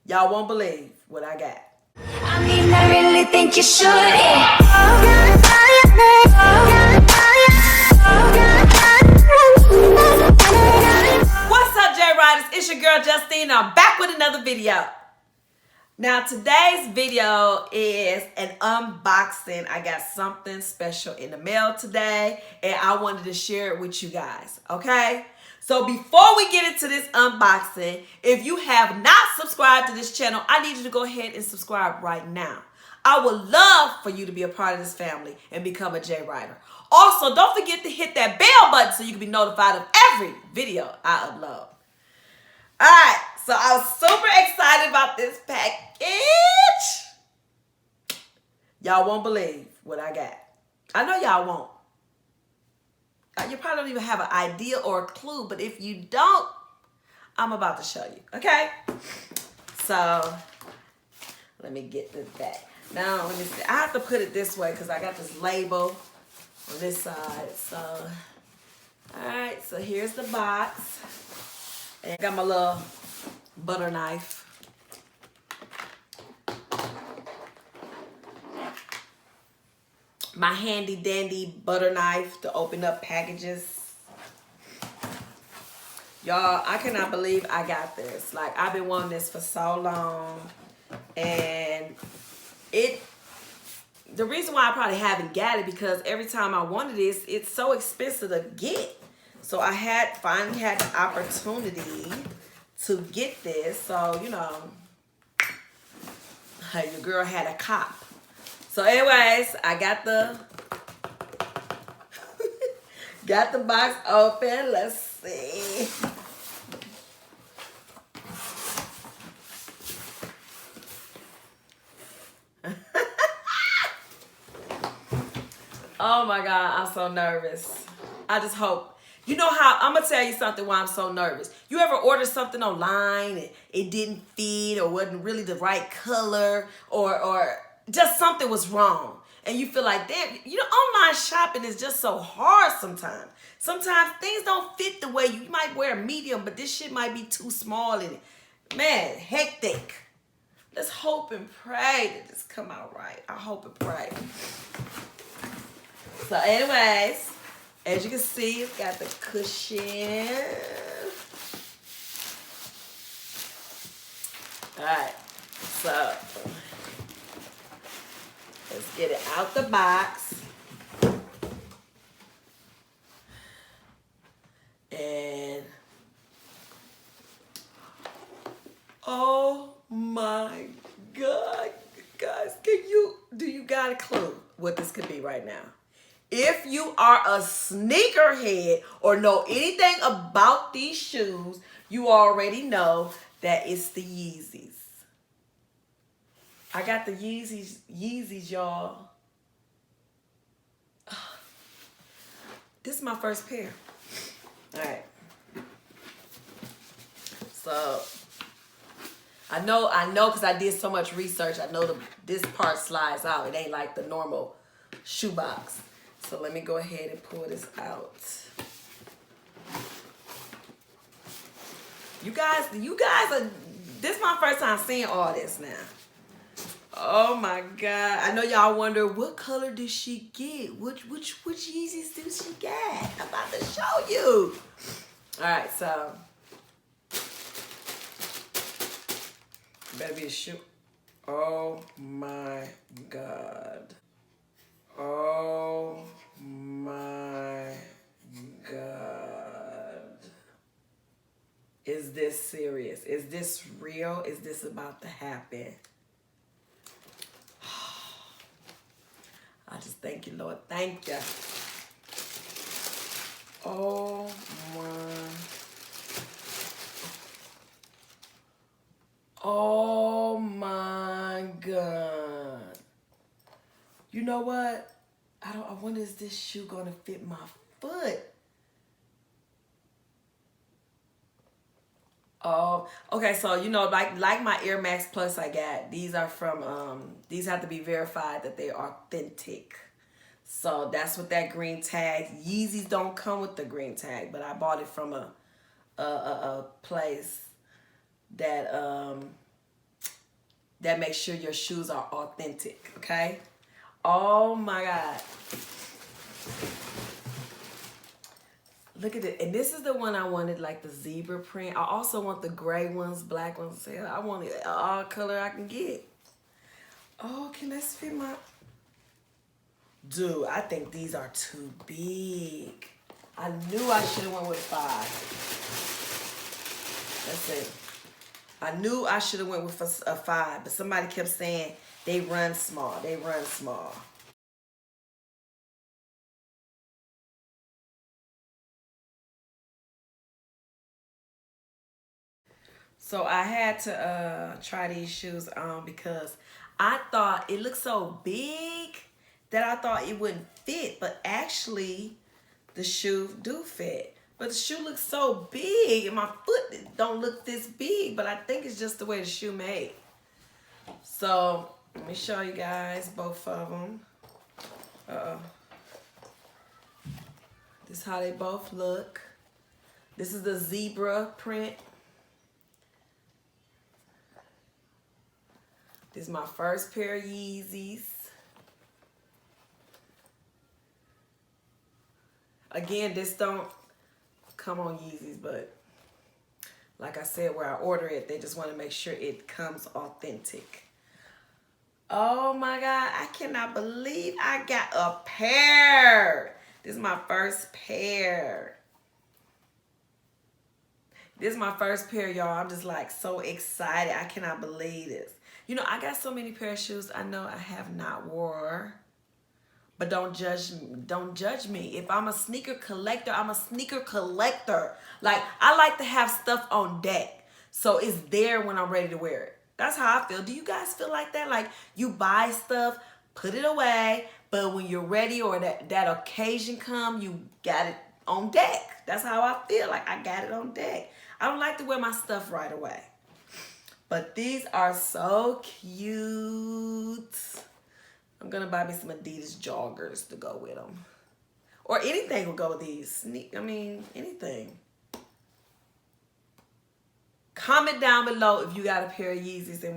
Y'all won't believe what I got. I mean, I really think you should. What's up, J Riders? It's your girl Justine. I'm back with another video. Now, today's video is an unboxing. I got something special in the mail today, and I wanted to share it with you guys, okay? So before we get into this unboxing, if you have not subscribed to this channel, I need you to go ahead and subscribe right now. I would love for you to be a part of this family and become a J Rider. Also, don't forget to hit that bell button so you can be notified of every video I upload. Alright, so I was super excited about this package. Y'all won't believe what I got. I know y'all won't. You probably don't even have an idea or a clue, but if you don't, I'm about to show you, okay? So, let me get this back. Now, let me see. I have to put it this way because I got this label on this side. So, alright, so here's the box. And I got my little butter knife. My handy dandy butter knife to open up packages. Y'all, I cannot believe I got this. Like, I've been wanting this for so long. And the reason why I probably haven't got it because every time I wanted this, it's so expensive to get. So I finally had the opportunity to get this. So, you know, your girl had a cop. So anyways, I got the got the box open. Let's see. Oh my God, I'm so nervous. I just hope. You know how, I'm going to tell you something why I'm so nervous. You ever order something online and it didn't fit or wasn't really the right color or just something was wrong and you feel like, damn, you know, online shopping is just so hard sometimes. Sometimes things don't fit the way you might wear a medium, but this shit might be too small and man, hectic. Let's hope and pray that this come out right. I hope and pray. So anyways, as you can see, it's got the cushion. All right, so let's get it out the box. And oh my God, guys, do you got a clue what this could be right now? If you are a sneakerhead or know anything about these shoes, you already know that it's the Yeezys. I got the Yeezys, y'all. This is my first pair. All right. So, I know because I did so much research. I know this part slides out. It ain't like the normal shoebox. So let me go ahead and pull this out. You guys are, this is my first time seeing all this now. Oh my God. I know y'all wonder, what color did she get? Which Yeezys did she get? I'm about to show you. All right, so. Better be a shoe. Oh my God. Oh my God. Is this serious? Is this real? Is this about to happen? I just thank you, Lord. Thank you. Oh my. Oh my God. You know what? I wonder, is this shoe gonna fit my foot? Oh, okay. So, you know, like my Air Max Plus I got, these are from, these have to be verified that they are authentic. So that's what that green tag. Yeezys don't come with the green tag, but I bought it from a place that that makes sure your shoes are authentic, okay? Oh my God. Look at it. And this is the one I wanted, like the zebra print. I also want the gray ones, black ones. I want it all color I can get. Oh, can this fit my... Dude, I think these are too big. I knew I should have went with 5. That's it. I knew I should have went with a 5, but somebody kept saying they run small. They run small. So I had to try these shoes on because I thought it looked so big that I thought it wouldn't fit, but actually the shoe do fit. But the shoe looks so big and my foot don't look this big, but I think it's just the way the shoe made. So let me show you guys both of them. This is how they both look. This is the zebra print. This is my first pair of Yeezys. Again, this don't come on Yeezys, but like I said, where I order it, they just want to make sure it comes authentic. Oh my God, I cannot believe I got a pair. This is my first pair. This is my first pair, y'all. I'm just like so excited. I cannot believe this. You know, I got so many pair of shoes I know I have not wore. But don't judge me. Don't judge me. If I'm a sneaker collector, I'm a sneaker collector. Like, I like to have stuff on deck, so it's there when I'm ready to wear it. That's how I feel. Do you guys feel like that? Like, you buy stuff, put it away, but when you're ready or that occasion come, you got it on deck. That's how I feel. Like, I got it on deck. I don't like to wear my stuff right away. But these are so cute. I'm going to buy me some Adidas joggers to go with them. Or anything will go with these. I mean, anything. Comment down below if you got a pair of Yeezys and